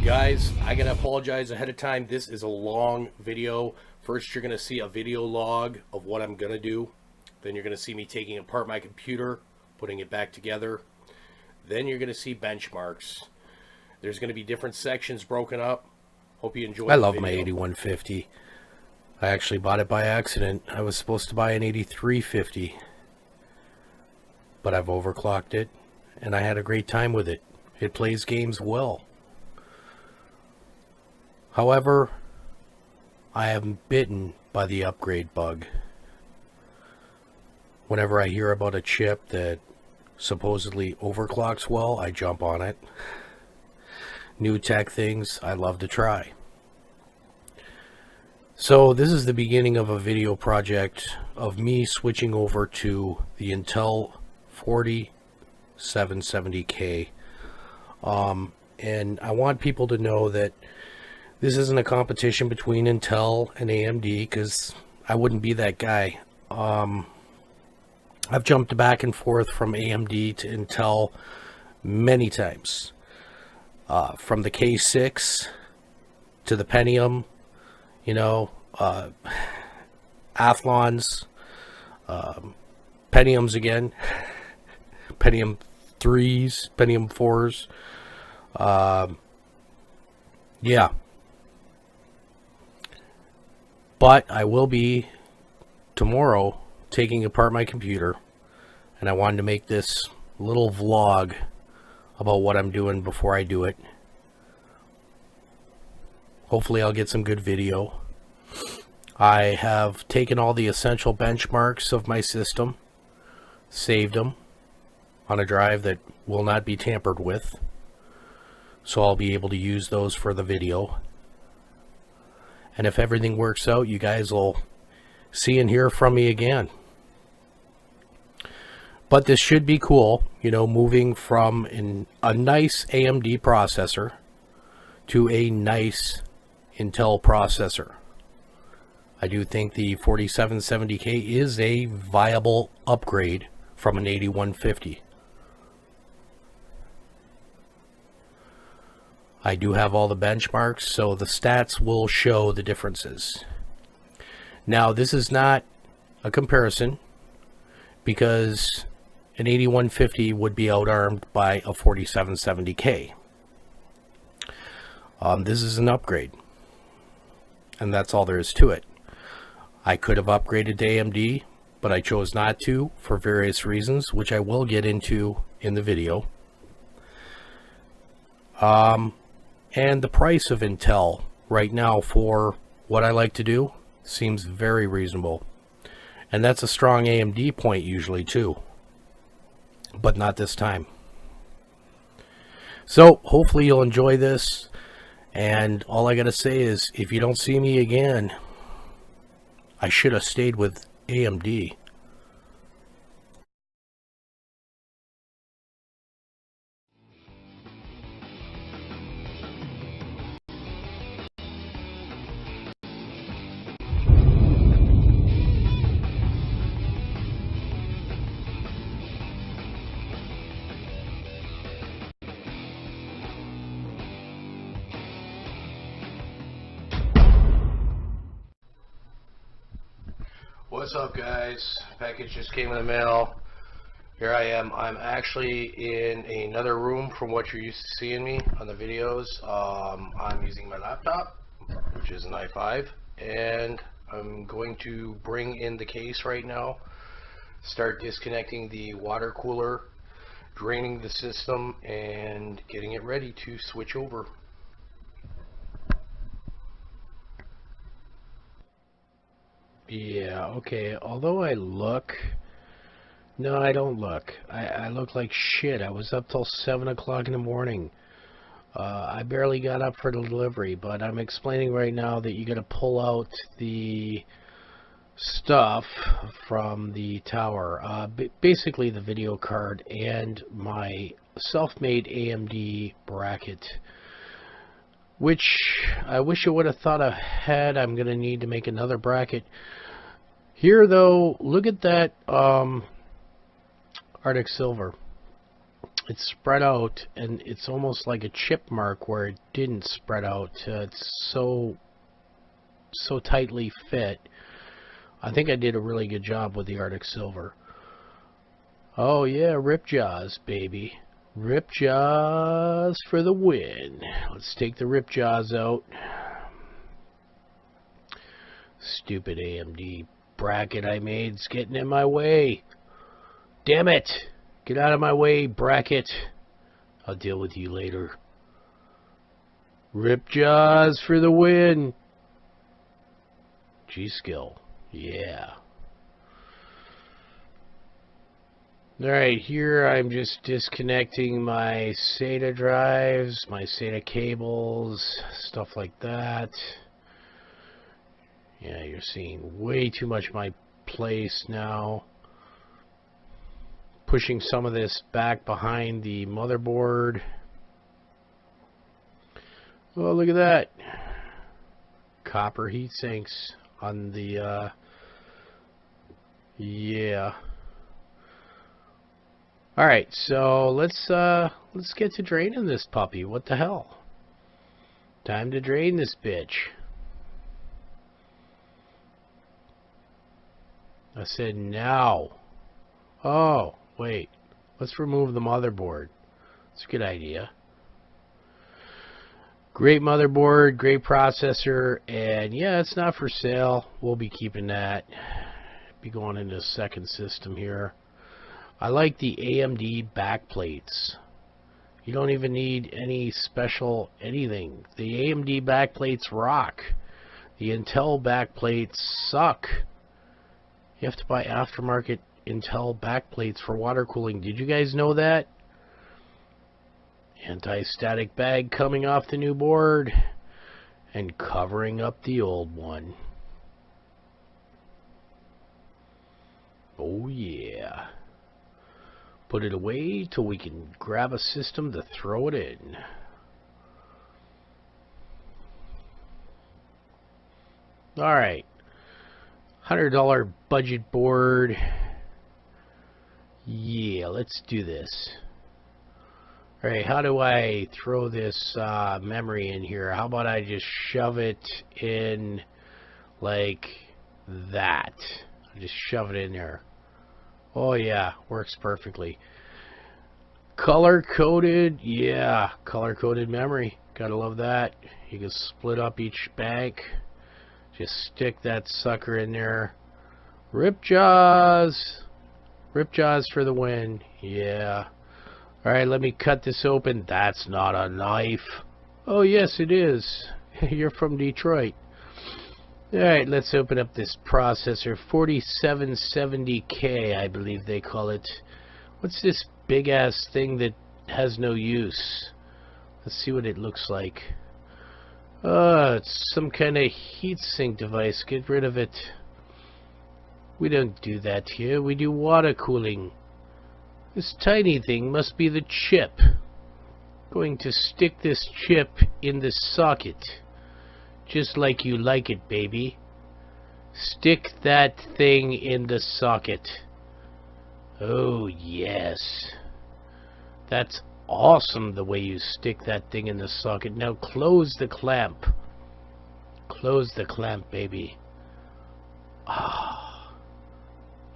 Guys, I gotta apologize ahead of time. This is a long video. First, you're gonna see a video log of what I'm gonna do. Then you're gonna see me taking apart my computer, putting it back together. Then you're gonna see benchmarks. There's gonna be different sections broken up. Hope you enjoy. I love my 8150. I actually bought it by accident. I was supposed to buy an 8350, but I've overclocked it, and I had a great time with it. It plays games well. However, I am bitten by the upgrade bug. Whenever I hear about a chip that supposedly overclocks well, I jump on it. New tech things I love to try. So this is the beginning of a video project of me switching over to the Intel 4770K. And I want people to know that this isn't a competition between Intel and AMD, because I wouldn't be that guy. I've jumped back and forth from AMD to Intel many times. From the K6 to the Pentium, Athlons, Pentiums again, Pentium 3s, Pentium 4s. Yeah. But I will be tomorrow taking apart my computer, and I wanted to make this little vlog about what I'm doing before I do it. Hopefully I'll get some good video. I have taken all the essential benchmarks of my system, saved them on a drive that will not be tampered with, so I'll be able to use those for the video. And if everything works out, you guys will see and hear from me again. But this should be cool, moving from a nice AMD processor to a nice Intel processor. I do think the 4770K is a viable upgrade from an 8150. I do have all the benchmarks, so the stats will show the differences. Now, this is not a comparison, because an 8150 would be outarmed by a 4770K. This is an upgrade, and that's all there is to it. I could have upgraded to AMD, but I chose not to for various reasons, which I will get into in the video. And the price of Intel right now for what I like to do seems very reasonable. And that's a strong AMD point usually too. But not this time. So hopefully you'll enjoy this. And all I gotta say is, if you don't see me again, I should have stayed with AMD. What's up, guys? Package just came in the mail. Here I am. I'm actually in another room from what you're used to seeing me on the videos. I'm using my laptop, which is an i5, and I'm going to bring in the case right now, start disconnecting the water cooler, draining the system, and getting it ready to switch over. Yeah, okay, although no, I don't look. I look like shit. I was up till 7 o'clock in the morning. I barely got up for the delivery, but I'm explaining right now that you gotta pull out the stuff from the tower. Basically the video card and my self-made AMD bracket, which I wish I would have thought ahead. I'm gonna need to make another bracket. Here though, look at that Arctic Silver. it's spread out, and it's almost like a chip mark where it didn't spread out. It's so tightly fit. I think I did a really good job with the Arctic Silver. Oh yeah, rip jaws, baby. Rip jaws for the win. Let's take the rip jaws out. Stupid AMD bracket I made's getting in my way. Damn it! Get out of my way, bracket. I'll deal with you later. Rip jaws for the win. G-Skill. Yeah. Alright, here I'm just disconnecting my SATA drives, my SATA cables, stuff like that. Yeah, you're seeing way too much my place now. Pushing some of this back behind the motherboard. Oh, look at that. Copper heat sinks on the, yeah. Alright, so let's get to draining this puppy. What the hell? Time to drain this bitch. I said now. Oh, wait. Let's remove the motherboard. It's a good idea. Great motherboard, great processor, and yeah, it's not for sale. We'll be keeping that. Be going into the second system here. I like the AMD backplates. You don't even need any special anything. The AMD backplates rock. The Intel backplates suck. You have to buy aftermarket Intel backplates for water cooling. Did you guys know that? Anti-static bag coming off the new board and covering up the old one. Oh yeah. Put it away till we can grab a system to throw it in. Alright. $100 budget board. Yeah, let's do this. Alright, how do I throw this memory in here? How about I just shove it in like that? Just shove it in there. Oh yeah, works perfectly. Color-coded, yeah, color-coded memory. Gotta love that. You can split up each bank. Just stick that sucker in there. Rip jaws. Rip jaws for the win. Yeah. Alright, let me cut this open. That's not a knife. Oh yes, it is. You're from Detroit. Alright, let's open up this processor. 4770K, I believe they call it. What's this big ass thing that has no use? Let's see what it looks like. It's some kind of heatsink device. Get rid of it. We don't do that here. We do water cooling. This tiny thing must be the chip. Going to stick this chip in the socket. Just like you like it, baby. Stick that thing in the socket. Oh, yes. That's awesome the way you stick that thing in the socket. Now close the clamp. Close the clamp, baby. Ah.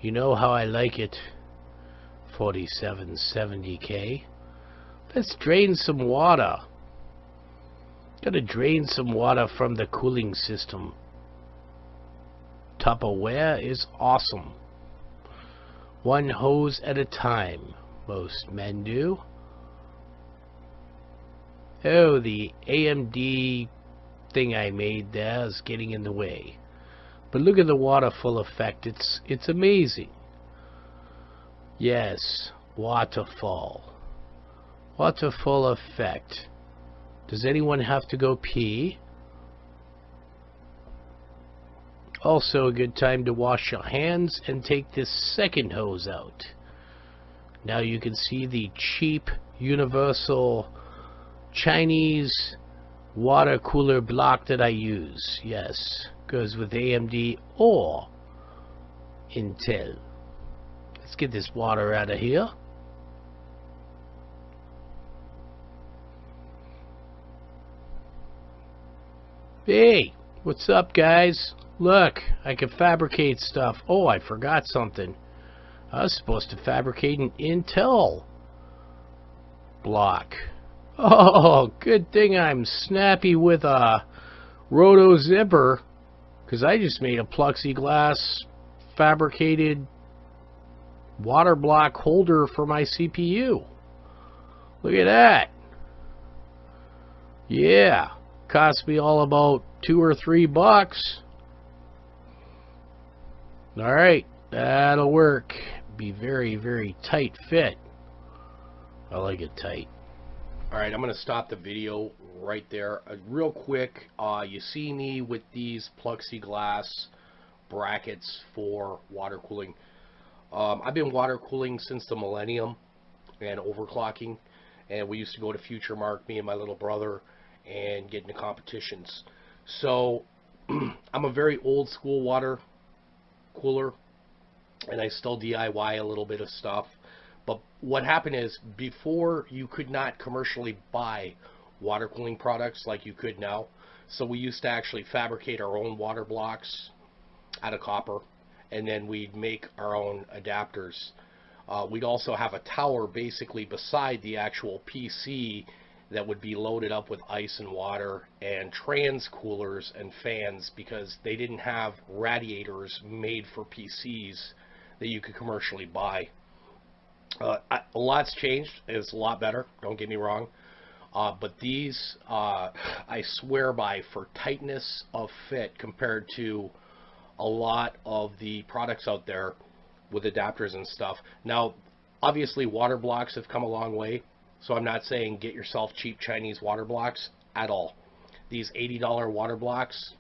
You know how I like it. 4770K. Let's drain some water. Gotta drain some water from the cooling system. Tupperware is awesome. One hose at a time, most men do. Oh, the AMD thing I made there is getting in the way. But look at the waterfall effect. It's amazing. Yes, waterfall. Waterfall effect. Does anyone have to go pee? Also a good time to wash your hands and take this second hose out. Now you can see the cheap universal Chinese water cooler block that I use. Yes, goes with AMD or Intel. Let's get this water out of here. Hey, what's up, guys? Look, I can fabricate stuff. Oh, I forgot something. I was supposed to fabricate an Intel block. Oh, good thing I'm snappy with a roto zipper, because I just made a plexiglass fabricated water block holder for my CPU. Look at that. Yeah, cost me all about $2 or $3. Alright, that'll work. Be very, very tight fit. I like it tight. Alright, I'm going to stop the video right there. Real quick, you see me with these plexiglass brackets for water cooling. I've been water cooling since the millennium and overclocking. And we used to go to Future Mark, me and my little brother, and get into competitions. So I'm a very old school water cooler, and I still DIY a little bit of stuff. But what happened is, before you could not commercially buy water cooling products like you could now. So we used to actually fabricate our own water blocks out of copper, and then we'd make our own adapters. We'd also have a tower basically beside the actual PC that would be loaded up with ice and water and trans coolers and fans, because they didn't have radiators made for PCs that you could commercially buy. A lot's changed. It's a lot better, don't get me wrong. But these, I swear by, for tightness of fit compared to a lot of the products out there with adapters and stuff. Now, obviously water blocks have come a long way, so I'm not saying get yourself cheap Chinese water blocks at all. These $80 water blocks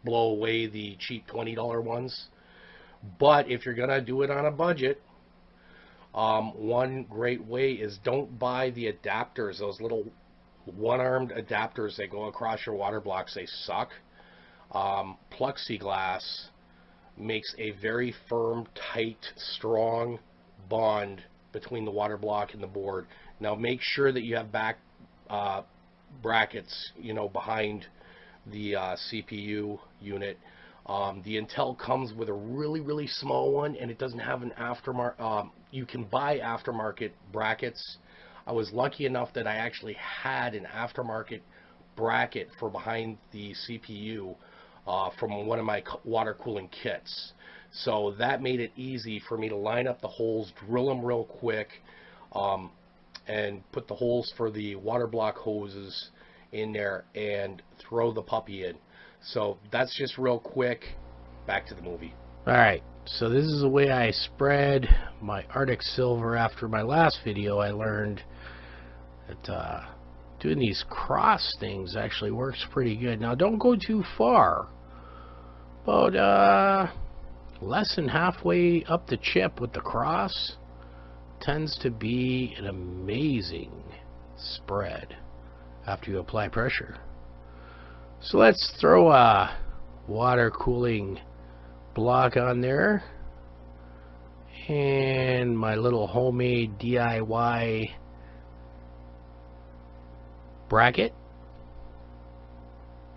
blow away the cheap $20 ones. But if you're gonna do it on a budget, one great way is don't buy the adapters, those little one-armed adapters that go across your water blocks. They suck. Plexiglass makes a very firm, tight, strong bond between the water block and the board. Now make sure that you have back brackets, you know, behind the CPU unit. The Intel comes with a really, really small one, and it doesn't have an aftermarket. You can buy aftermarket brackets. I was lucky enough that I actually had an aftermarket bracket for behind the CPU from one of my water cooling kits. So that made it easy for me to line up the holes, drill them real quick, and put the holes for the water block hoses in there and throw the puppy in. So that's just real quick. Back to the movie. Alright, so this is the way I spread my Arctic silver. After my last video, I learned that doing these cross things actually works pretty good. Now don't go too far. About less than halfway up the chip with the cross tends to be an amazing spread after you apply pressure. So let's throw a water cooling block on there, and my little homemade DIY bracket.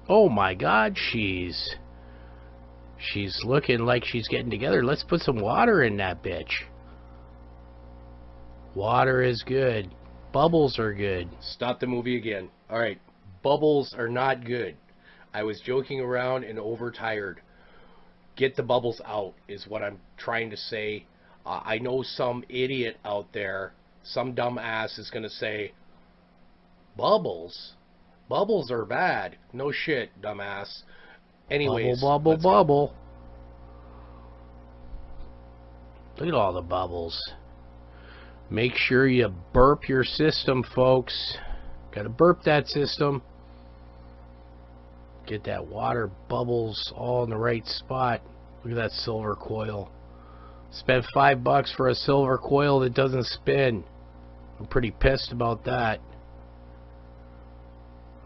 Oh my god, she's looking like she's getting together. Let's put some water in that bitch. Water is good. Bubbles are good. Stop the movie again. Alright, bubbles are not good. I was joking around and overtired. Get the bubbles out is what I'm trying to say. I know some idiot out there, some dumb ass is going to say, bubbles? Bubbles are bad. No shit, dumbass. Anyways, bubble, bubble. Look at all the bubbles. Make sure you burp your system, folks. Gotta burp that system. Get that water bubbles all in the right spot. Look at that silver coil. Spent $5 for a silver coil that doesn't spin. I'm pretty pissed about that.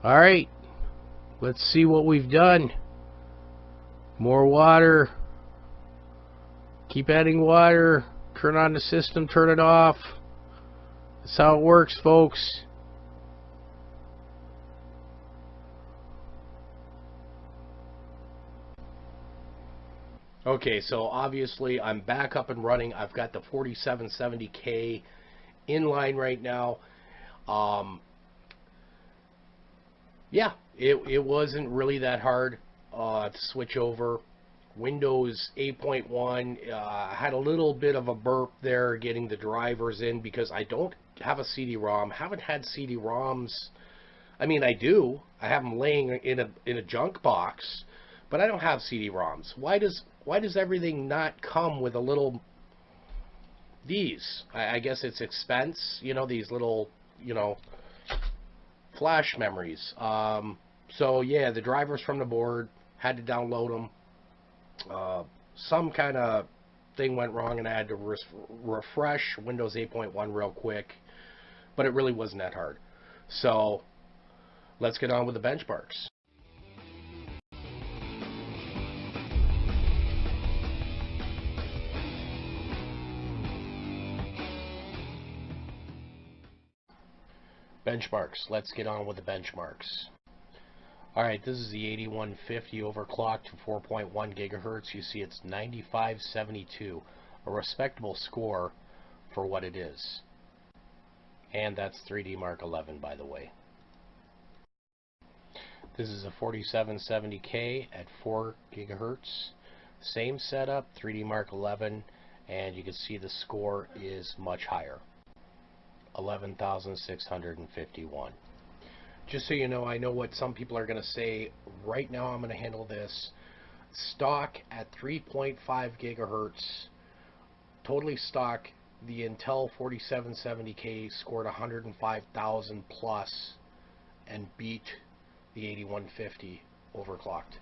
Alright, let's see what we've done. More water. Keep adding water. Turn on the system, turn it off. That's how it works, folks. Okay, so obviously I'm back up and running. I've got the 4770K in line right now. Um, yeah, it wasn't really that hard to switch over. Windows 8.1 had a little bit of a burp there getting the drivers in because I don't have a CD-ROM. Haven't had CD-ROMs. I mean, I do. I have them laying in a junk box, but I don't have CD-ROMs. Why does everything not come with a little these? I guess it's expense. You know, these little, you know, flash memories. So yeah, the drivers from the board, had to download them. Some kind of thing went wrong and I had to refresh Windows 8.1 real quick, but it really wasn't that hard. So let's get on with the benchmarks. Benchmarks. Let's get on with the benchmarks. Alright, this is the 8150 overclocked to 4.1 gigahertz. You see it's 9572, a respectable score for what it is. And that's 3D Mark 11, by the way. This is a 4770K at 4 gigahertz. Same setup, 3D Mark 11, and you can see the score is much higher. 11,651. Just so you know, I know what some people are going to say. Right now I'm going to handle this. Stock at 3.5 gigahertz, totally stock, the Intel 4770K scored 105,000 plus and beat the 8150 overclocked.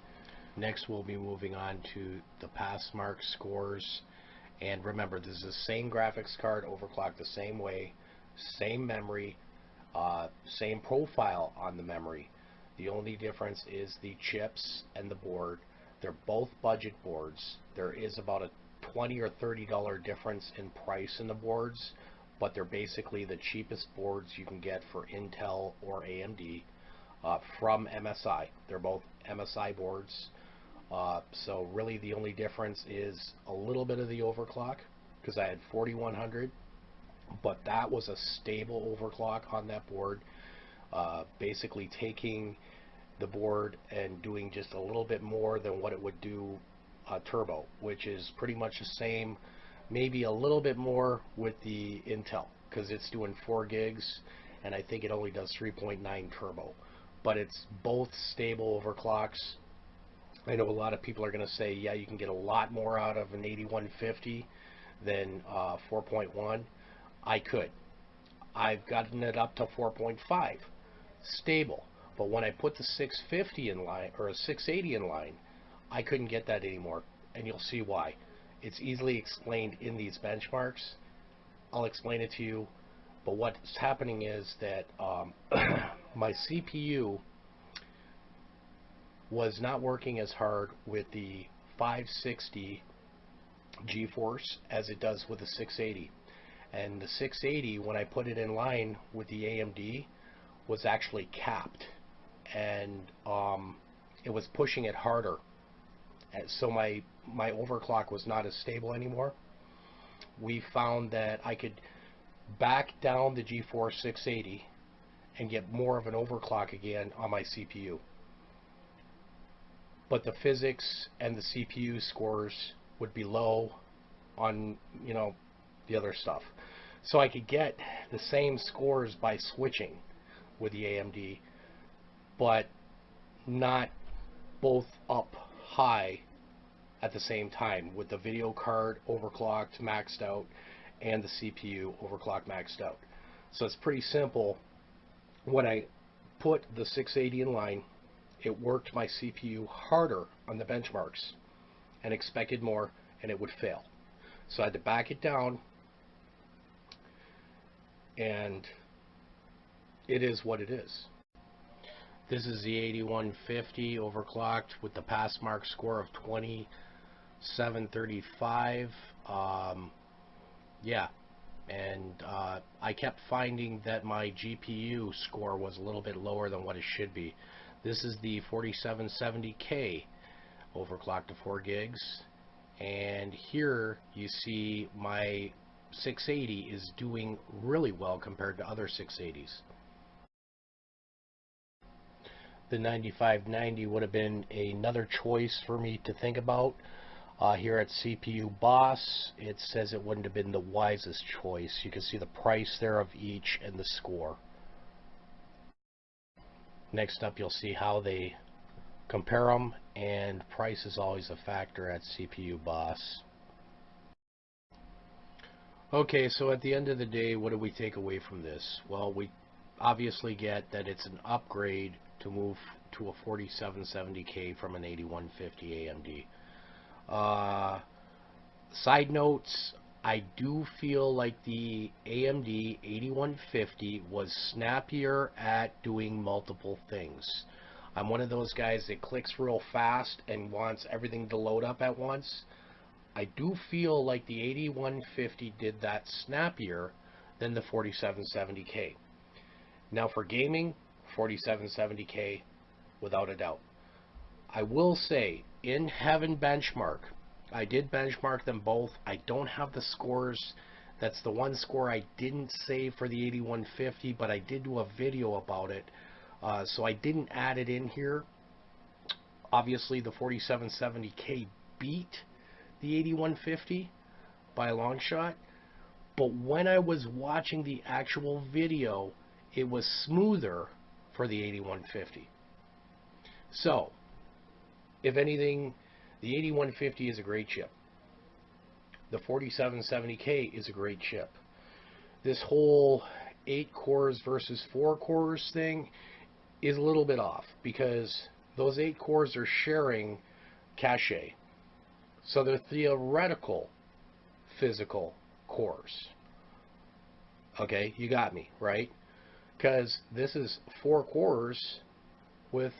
Next we'll be moving on to the Passmark scores. And remember, this is the same graphics card, overclocked the same way, same memory, same profile on the memory. The only difference is the chips and the board. They're both budget boards. There is about a $20 or $30 difference in price in the boards, but they're basically the cheapest boards you can get for Intel or AMD from MSI. They're both MSI boards. So really the only difference is a little bit of the overclock, because I had 4100, but that was a stable overclock on that board. Basically taking the board and doing just a little bit more than what it would do turbo, which is pretty much the same, maybe a little bit more with the Intel, because it's doing 4 gigs and I think it only does 3.9 turbo, but it's both stable overclocks. I know a lot of people are going to say, yeah, you can get a lot more out of an 8150 than 4.1. I could. I've gotten it up to 4.5, stable. But when I put the 650 in line, or a 680 in line, I couldn't get that anymore, and you'll see why. It's easily explained in these benchmarks. I'll explain it to you, but what's happening is that my CPU was not working as hard with the 560 GeForce as it does with the 680. And the 680, when I put it in line with the AMD, was actually capped, and it was pushing it harder. And so my overclock was not as stable anymore. We found that I could back down the GeForce 680 and get more of an overclock again on my CPU. But the physics and the CPU scores would be low on, you know, the other stuff. So I could get the same scores by switching with the AMD, but not both up high at the same time, with the video card overclocked, maxed out, and the CPU overclocked, maxed out. So it's pretty simple. When I put the 680 in line, it worked my CPU harder on the benchmarks and expected more, and it would fail. So I had to back it down, and it is what it is. This is the 8150 overclocked with the Passmark score of 2735. Yeah, and I kept finding that my GPU score was a little bit lower than what it should be. This is the 4770K overclocked to 4 gigs, And here you see my 680 is doing really well compared to other 680s. The 9590 would have been another choice for me to think about. Here at CPU Boss, it says it wouldn't have been the wisest choice. You can see the price there of each and the score. Next up, you'll see how they compare them, and price is always a factor at CPU Boss. Okay, so at the end of the day, what do we take away from this? Well, we obviously get that it's an upgrade to move to a 4770K from an 8150 AMD. Side notes, I do feel like the AMD 8150 was snappier at doing multiple things. I'm one of those guys that clicks real fast and wants everything to load up at once. I do feel like the 8150 did that snappier than the 4770K. Now for gaming, 4770K without a doubt. I will say, in Heaven Benchmark, I did benchmark them both. I don't have the scores. That's the one score I didn't save for the 8150, but I did do a video about it. So I didn't add it in here. Obviously, the 4770K beat the 8150 by a long shot. But when I was watching the actual video, it was smoother for the 8150. So, if anything, the 8150 is a great chip. The 4770K is a great chip. This whole 8 cores versus 4 cores thing is a little bit off, because those 8 cores are sharing cache. So they're theoretical physical cores. Okay, you got me, right? Because this is 4 cores with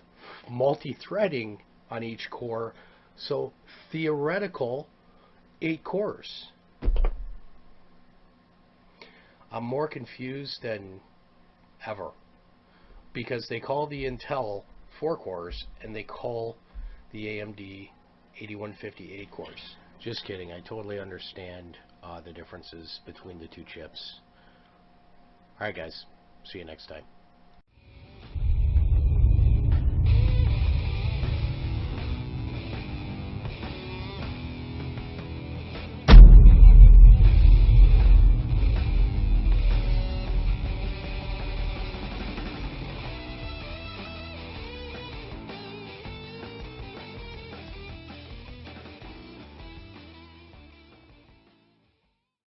multi-threading on each core, so theoretical 8 cores. I'm more confused than ever, because they call the Intel 4 cores and they call the AMD 8150 8 cores. Just kidding, I totally understand the differences between the two chips. Alright guys, see you next time.